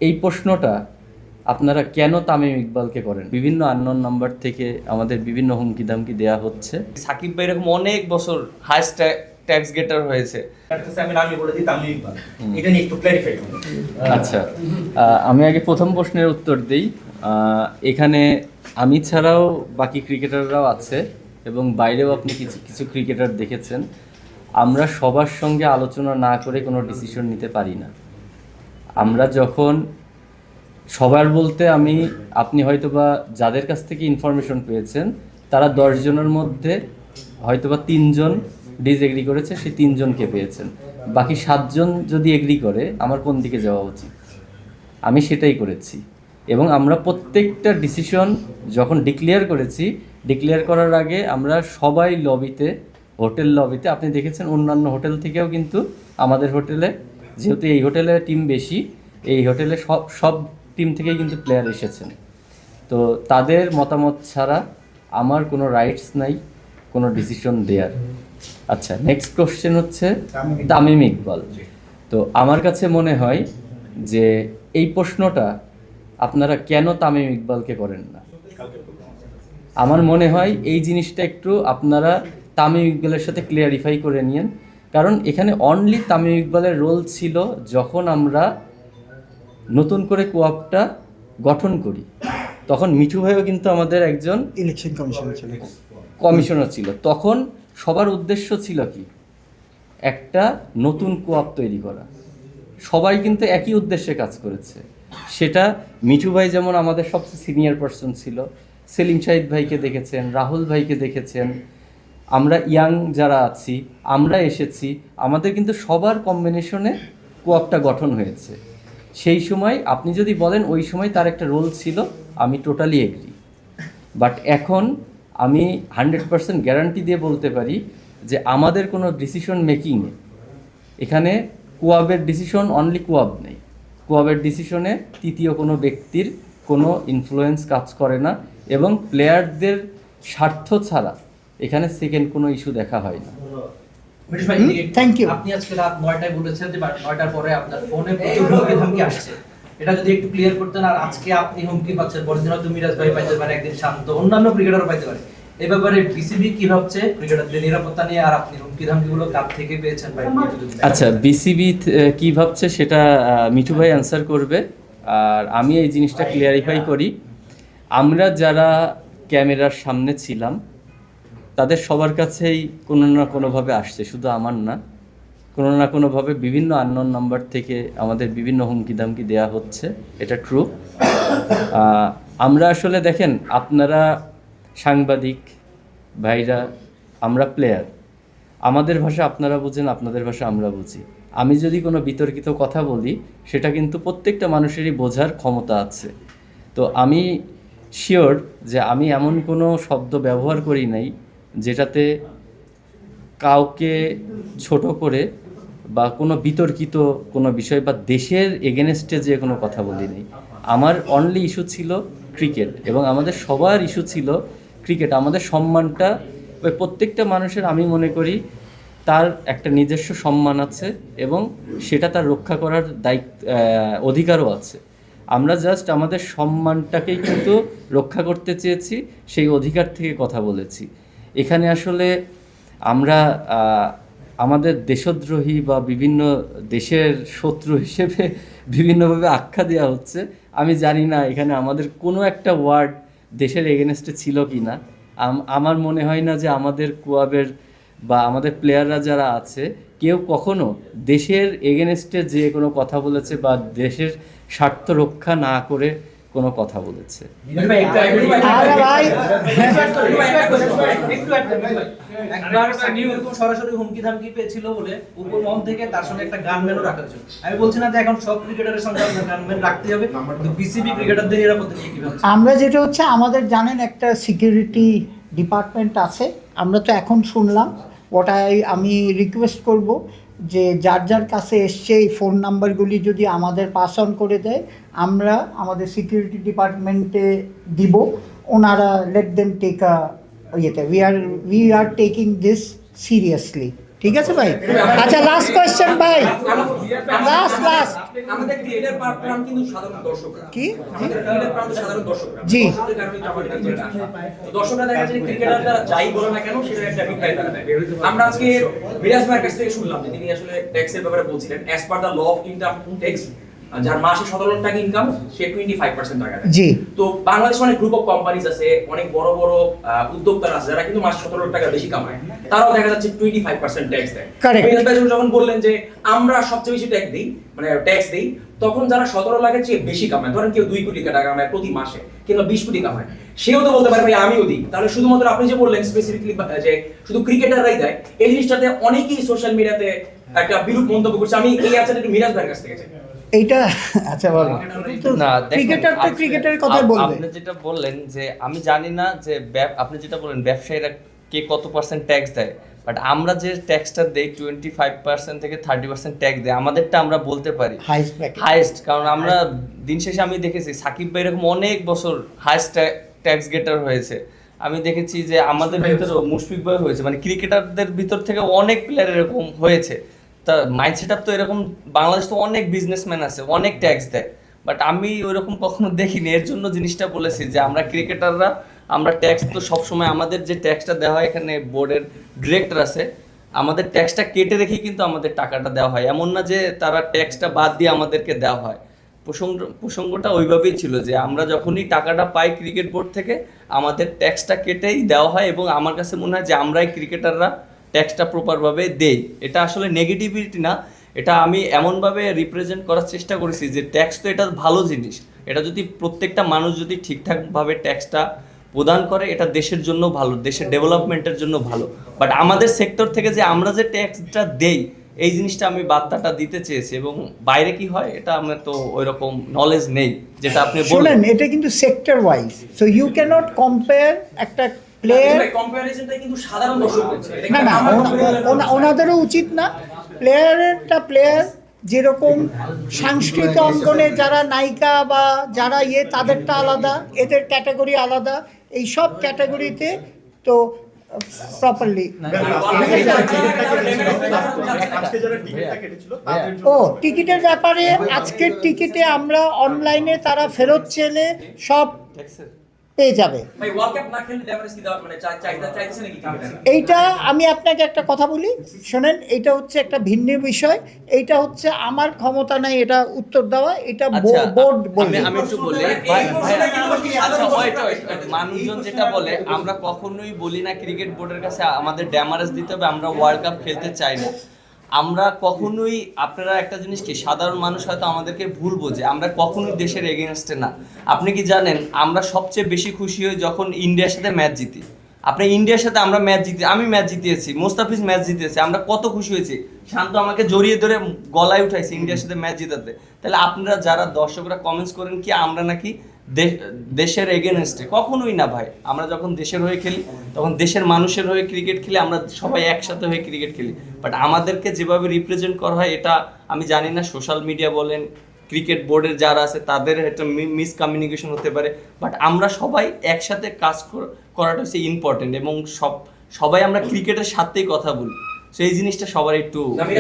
এই প্রশ্নটা আপনারা কেন তামিম ইকবালকে করেন? বিভিন্ন আননোন নাম্বার থেকে আমাদের বিভিন্ন হুমকি ধামকি দেয়া হচ্ছে। সাকিব ভাই এরকম অনেক বছর হাইস্ট ট্যাক্স গেটার হয়েছে। আচ্ছা, আমি আগে প্রথম প্রশ্নের উত্তর দিই। এখানে আমি ছাড়াও বাকি ক্রিকেটাররাও আছে এবং বাইরেও আপনি কিছু কিছু ক্রিকেটার দেখেছেন। আমরা সবার সঙ্গে আলোচনা না করে কোনো ডিসিশন নিতে পারি না। আমরা যখন সবার বলতে আপনি হয়তোবা যাদের কাছ থেকে ইনফরমেশন পেয়েছেন তারা 10 জনের মধ্যে হয়তোবা 3 জন ডিসএগ্রি করেছে, সেই 3 জনকে পেয়েছেন। বাকি 7 জন যদি এগ্রি করে আমার কোন দিকে যাওয়া উচিত, আমি সেটাই করেছি। এবং আমরা প্রত্যেকটা ডিসিশন যখন ডিক্লেয়ার করেছি, ডিক্লেয়ার করার আগে আমরা সবাই লবিতে, হোটেল লবিতে, আপনি দেখেছেন অন্যান্য হোটেল থেকেও কিন্তু আমাদের হোটেলে, যেহেতু এই হোটেলে টিম বেশি, এই হোটেলে সব টিম থেকেই কিন্তু প্লেয়ার এসেছেন। তো তাদের মতামত ছাড়া আমার কোনো রাইটস নাই কোনো ডিসিশন দেওয়ার। আচ্ছা, নেক্সট কোশ্চেন হচ্ছে তামিম ইকবাল। তো আমার কাছে মনে হয় যে এই প্রশ্নটা আপনারা কেন তামিম ইকবালকে করেন না। আমার মনে হয় এই জিনিসটা একটু আপনারা তামিম ইকবালের সাথে ক্লিয়ারিফাই করে নিন, কারণ এখানে অনলি তামিম ইকবালের রোল ছিল যখন আমরা নতুন করে কোঅপটা গঠন করি, তখন মিঠু ভাইও কিন্তু আমাদের একজন ইলেকশন কমিশনার ছিল। তখন সবার উদ্দেশ্য ছিল কি, একটা নতুন কোঅপ তৈরি করা। সবাই কিন্তু একই উদ্দেশ্যে কাজ করেছে। সেটা মিঠু ভাই যেমন আমাদের সবচেয়ে সিনিয়র পার্সন ছিল, সেলিম শাহিদ ভাইকে দেখেছেন, রাহুল ভাইকে দেখেছেন, আমরা ইয়াং যারা আছি আমরা এসেছি, আমাদের কিন্তু সবার কম্বিনেশনে কোঅপটা গঠন হয়েছে। সেই সময় আপনি যদি বলেন ওই সময় তার একটা রোল ছিল, আমি টোটালি এগ্রি। বাট এখন আমি 100% গ্যারান্টি দিয়ে বলতে পারি যে আমাদের কোনো ডিসিশন মেকিংয়ে এখানে কোয়াবের ডিসিশন অনলি কোয়াব নেই। কোয়াবের ডিসিশনে তৃতীয় কোনো ব্যক্তির কোনো ইনফ্লুয়েন্স কাজ করে না এবং প্লেয়ারদের স্বার্থ ছাড়া এখানে সেকেন্ড কোনো ইস্যু দেখা হয় না। Thank you. আপনি আজকে রাত 9টায় বলেছেন যে 9টার পরে আপনার ফোনে প্রচুর হুমকি আসছে, এটা যদি একটু ক্লিয়ার করতেন। আর আজকে আপনি হুমকি পাচ্ছেন, পরের দিন হয়তো মিরাজ ভাই পাইতে পারে, একদিন শান্ত, অন্যান্য ক্রিকেটারও পাইতে পারে। এই ব্যাপারে বিসিবি কি ভাবছে ক্রিকেটারদের নিরাপত্তা নিয়ে, আর আপনি হুমকি ধামকিগুলো কার থেকে পেয়েছেন ভাই? আচ্ছা, বিসিবি কি ভাবছে সেটা মিঠু ভাই অ্যান্সার করবে, আর আমি এই জিনিসটা ক্লিয়ারিফাই করি। আমরা যারা ক্যামেরার সামনে ছিলাম তাদের সবার কাছেই কোনো না কোনোভাবে আসছে, শুধু আমার না, কোনো না কোনোভাবে বিভিন্ন আননোন নাম্বার থেকে আমাদের বিভিন্ন হুমকি ধামকি দেওয়া হচ্ছে, এটা ট্রু। আমরা আসলে দেখেন, আপনারা সাংবাদিক ভাইরা, আমরা প্লেয়ার, আমাদের ভাষা আপনারা বুঝেন, আপনাদের ভাষা আমরা বুঝি। আমি যদি কোনো বিতর্কিত কথা বলি সেটা কিন্তু প্রত্যেকটা মানুষেরই বোঝার ক্ষমতা আছে। তো আমি শিওর যে আমি এমন কোনো শব্দ ব্যবহার করি নাই যেটাতে কাউকে ছোট করে বা কোনো বিতর্কিত কোনো বিষয় বা দেশের এগেনস্টে যে কোনো কথা বলি নাই। আমার অনলি ইস্যু ছিল ক্রিকেট, এবং আমাদের সবার ইস্যু ছিল ক্রিকেট। আমাদের সম্মানটা, ওই প্রত্যেকটা মানুষের আমি মনে করি তার একটা নিজস্ব সম্মান আছে এবং সেটা তার রক্ষা করার অধিকারও আছে। আমরা জাস্ট আমাদের সম্মানটাকেই কিন্তু রক্ষা করতে চেয়েছি, সেই অধিকার থেকে কথা বলেছি। এখানে আসলে আমরা আমাদের দেশদ্রোহী বা বিভিন্ন দেশের শত্রু হিসেবে বিভিন্নভাবে আখ্যা দেওয়া হচ্ছে। আমি জানি না এখানে আমাদের কোনো একটা ওয়ার্ড দেশের এগেনস্টে ছিল কি না। আমার মনে হয় না যে আমাদের কোয়াবের বা আমাদের প্লেয়াররা যারা আছে কেউ কখনো দেশের এগেনস্টে যে কোনো কথা বলেছে বা দেশের স্বার্থ রক্ষা না করে কোনো কথা বলেছে। সরাসরি হুমকি ধামকি পেয়েছিল বলে উপর মহল থেকে তার সঙ্গে একটা গানম্যানও রাখার জন্য। আমি বলছি না যে এখন সব ক্রিকেটারের সঙ্গে গানম্যান রাখতে হবে, কিন্তু বিসিবি ক্রিকেটারদের নিরাপত্তা নিয়ে কি ভাবছে? আমরা যেটা হচ্ছে, আমাদের জানেন একটা সিকিউরিটি ডিপার্টমেন্ট আছে। আমরা তো এখন শুনলাম, আমি রিকোয়েস্ট করব যে যার যার কাছে এসছে এই ফোন নাম্বারগুলি যদি আমাদের পাস অন করে দেয়, আমরা আমাদের সিকিউরিটি ডিপার্টমেন্টে দিব, ওনারা let them take we are taking this seriously. ঠিক আছে ভাই? আচ্ছা, লাস্ট কোয়েশ্চেন ভাই, লাস্ট আমাদের ক্রিকেটের প্রাণ কিন্তু সাধারণ দর্শকরা। কি? আমাদের ক্রিকেটের প্রাণ তো সাধারণ দর্শকরা। জি। দর্শকদের কারণেই তো আমাদের ক্রিকেট আসে। তো দর্শকরা দেখা যায় ক্রিকেটাররা যাই বলে না কেন সেটা একটা অভিপ্রায় তারা দেয়। আমরা আজকে মিরাজ ভাইয়ের কাছ থেকে শুনলাম যে তিনি আসলে ট্যাক্সের ব্যাপারে বলছিলেন as per the law of income tax যার মাসে 17 লাখ টাকা ইনকাম সে 25% টাকা দেয়। জি। তো বাংলাদেশে অনেক গ্রুপ অফ কোম্পানিজ আছে, অনেক বড় বড় উদ্যোক্তারা আছে যারা কিন্তু মাসে 17 লাখ টাকা বেশি কামায়, তারাও দেখা যাচ্ছে 25% ট্যাক্স দেয়। Correct. মিরাজ ভাই যখন বললেন যে আমরা সবচেয়ে বেশি ট্যাক্স দেই, মানে ট্যাক্স দেই, তখন যারা 17 লাখের চেয়ে বেশি কামায়, ধরেন কেউ 2 কোটি টাকা কামায় প্রতি মাসে কিংবা 20 কোটি কামায়, সেও তো বলতে পারে ভাই আমিও দিই। তাহলে শুধুমাত্র আপনি যে বললেন স্পেসিফিকলি যে শুধু ক্রিকেটাররাই দেয়, এই জিনিসটাতে অনেকেই সোশ্যাল মিডিয়াতে একটা বিরূপ মন্তব্য করছে। আমি এই আনসারটা একটু মিরাজ ভাইয়ের কাছ থেকে চাই। এইটা আচ্ছা বলো। না, দেখুন, ক্রিকেটার তো আপনি- ক্রিকেটের কথাই বলবে। আপনি যেটা বললেন যে আমি জানি না যে আপনি যেটা বলেন ব্যবসায়ীরা কে কত পার্সেন্ট ট্যাক্স দেয়, বাট আমরা যে ট্যাক্সটা দেই 25% থেকে 30% ট্যাক্স দেয়, আমাদেরটা আমরা বলতে পারি হাইস্ট ব্র্যাকেট। হাইস্ট। কারণ আমরা দিন শেষে আমি দেখেছি সাকিব ভাই এরকম অনেক বছর হাইস্ট ট্যাক্স গেটার হয়েছে। আমি দেখেছি যে আমাদের ভিতরেও মুশফিক ভাই হয়েছে, মানে ক্রিকেটারদের ভিতর থেকে অনেক প্লেয়ার এরকম হয়েছে। তা মাইন্ড সেট আপ তো এরকম, বাংলাদেশ তো অনেক বিজনেসম্যান আছে, অনেক ট্যাক্স দেয়, বাট আমি ওইরকম কখনো দেখিনি। এর জন্য জিনিসটা বলেছি যে আমরা ক্রিকেটাররা আমরা ট্যাক্স তো সবসময় আমাদের যে ট্যাক্সটা দেওয়া হয়, এখানে বোর্ডের ডিরেক্টর আছে, আমাদের ট্যাক্সটা কেটে রেখেই কিন্তু আমাদের টাকাটা দেওয়া হয়। এমন না যে তারা ট্যাক্সটা বাদ দিয়ে আমাদেরকে দেওয়া হয়। প্রসঙ্গটা ওইভাবেই ছিল যে আমরা যখনই টাকাটা পাই ক্রিকেট বোর্ড থেকে আমাদের ট্যাক্সটা কেটেই দেওয়া হয়, এবং আমার কাছে মনে হয় যে আমরাই ক্রিকেটাররা ট্যাক্সটা প্রপারভাবে দেই। এটা আসলে নেগেটিভিটি না, এটা আমি এমনভাবে রিপ্রেজেন্ট করার চেষ্টা করেছি যে ট্যাক্স তো এটা ভালো জিনিস, এটা যদি প্রত্যেকটা মানুষ যদি ঠিকঠাকভাবে ট্যাক্সটা প্রদান করে এটা দেশের জন্য ভালো, দেশের ডেভেলপমেন্টের জন্য ভালো। বাট আমাদের সেক্টর থেকে যে আমরা যে ট্যাক্সটা দেই এই জিনিসটা আমি বার্তাটা দিতে চেয়েছি, এবং বাইরে কি হয় এটা আমার তো ওইরকম নলেজ নেই যেটা আপনি শুনেন, বললেন। এটা কিন্তু sector wise, so you can't compare একটা প্লেয়ার। কম্পারিজনটা কিন্তু সাধারণ দর্শক করছে। না না, ওনাদেরও উচিত না। প্লেয়ার যেরকম সাংস্কৃতিক অঙ্গনে যারা নায়িকা বা যারা তাদেরটা আলাদা, এদের ক্যাটাগরি আলাদা, এই সব ক্যাটাগরিতে তো প্রপারলি। ও টিকিটের ব্যাপারে, আজকের টিকিটে আমরা অনলাইনে তারা ফেরত চেলে সব পেয়ে যাবে। ভাই ওয়ার্ল্ড কাপ না খেললে ড্যামেজ কি দেওয়া মানে চাইতেছে নাকি ক্রিকেটার? এইটা আমি আপনাকে একটা কথা বলি, শোনেন, এটা হচ্ছে একটা ভিন্ন বিষয়। এইটা হচ্ছে আমার ক্ষমতা নাই এটা উত্তর দেওয়া, এটা আচ্ছা, বোর্ড বলবে। আমি একটু বলি আচ্ছা, wait, মানুষজন যেটা বলে আমরা কখনোই বলি না ক্রিকেট বোর্ডের কাছে আমাদের ড্যামারেজ দিতে হবে, আমরা ওয়ার্ল্ড কাপ খেলতে চাই না। আমরা কখনোই, আপনারা একটা জিনিস কি সাধারণ মানুষ হয়তো আমাদেরকে ভুল বোঝে, আমরা কখনোই দেশের এগেনস্টে না। আপনি কি জানেন আমরা সবচেয়ে বেশি খুশি হই যখন ইন্ডিয়ার সাথে ম্যাচ জিতি। আপনি ইন্ডিয়ার সাথে আমরা ম্যাচ জিতি, আমি ম্যাচ জিতিয়েছি, মোস্তাফিজ ম্যাচ জিতিয়েছে, আমরা কত খুশি হয়েছি, শান্ত আমাকে জড়িয়ে ধরে গলায় উঠাইছি ইন্ডিয়ার সাথে ম্যাচ জিতাতে। তাহলে আপনারা যারা দর্শকরা কমেন্টস করেন কি আমরা নাকি দেশের এগেনস্টে, কখনোই না ভাই। আমরা যখন দেশের হয়ে খেলি তখন দেশের মানুষের হয়ে ক্রিকেট খেলি, আমরা সবাই একসাথে হয়ে ক্রিকেট খেলি। বাট আমাদেরকে যেভাবে রিপ্রেজেন্ট করা হয় এটা আমি জানি না, সোশ্যাল মিডিয়া বলেন ক্রিকেট বোর্ডের যারা আছে তাদের একটা মিসকমিউনিকেশন হতে পারে, বাট আমরা সবাই একসাথে কাজ করাটা হচ্ছে ইম্পর্টেন্ট, এবং সবাই আমরা ক্রিকেটের সাথেই কথা বলি। সেই জিনিসটা সবার একটু আমি